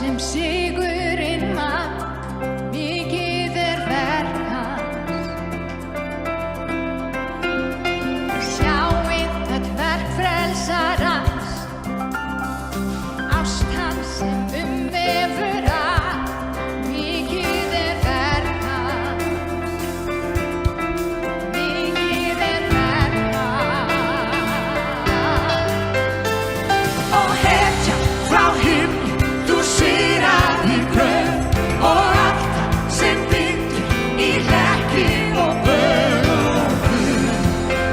sem sigurinn mann, mikið verk hans. Sjáið öll verk frelsarans, ást hans sem umvefur allt, mikið verk hans, mikið verk hans. Og hetja frá himni, þú sigraðir gröf og allt sem bindur í hlekki og böl og guð.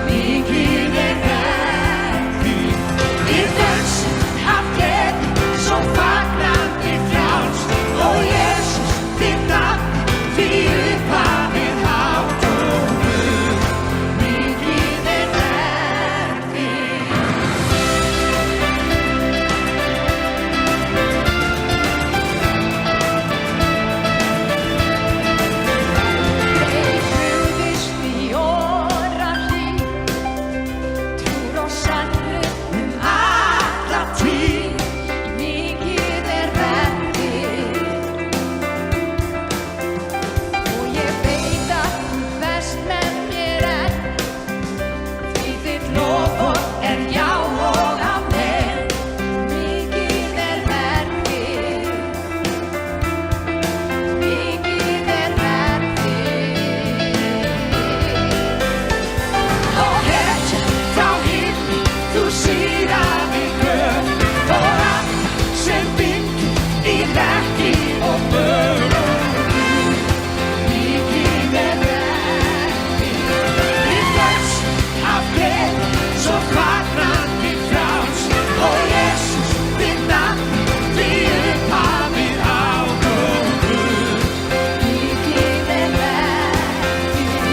Mikið verk þitt, við dönsum af gleði, svo fagnandi frjálst. Og Jesús, þitt nafn, því upphafið hátt og guð. Mikið verk þitt. Þeir brugðust í órahríð, trúr og sannur Alla tíð. mikið verk þitt. Og ég veit að þú best með mér enn, því þitt loforð er já og amen. Mikið verk þitt, mikið verk þitt. Og hetja frá himni, þú sigraðir gröf og allt sem bindur í hlekki og böl og guð. Mikið verk þitt, við dönsum af gleði, svo fagnandi frjálst. Og Jesús, þitt nafn, því upphafið hátt og guð. Mikið verk þitt.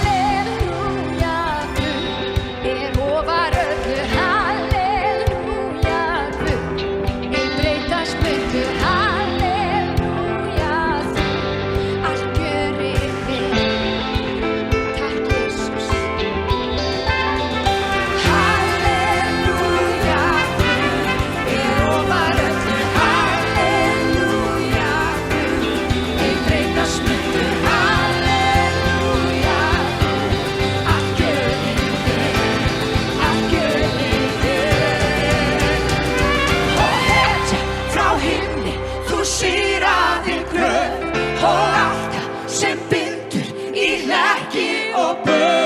Halleluja, Guð er ofar öllu. Halleluja, Guð er breytast myndu. Halleluja, þú allt gjörið vel. Takk, Jesús. Halleluja, Guð er ofar öllu. Halleluja, Guð er breytast myndu. Halleluja, allt gjörið vel. Allt gjörið vel. Og hetja frá himni, þú sigraðir gröf og allt sem bindur í hlekki og böl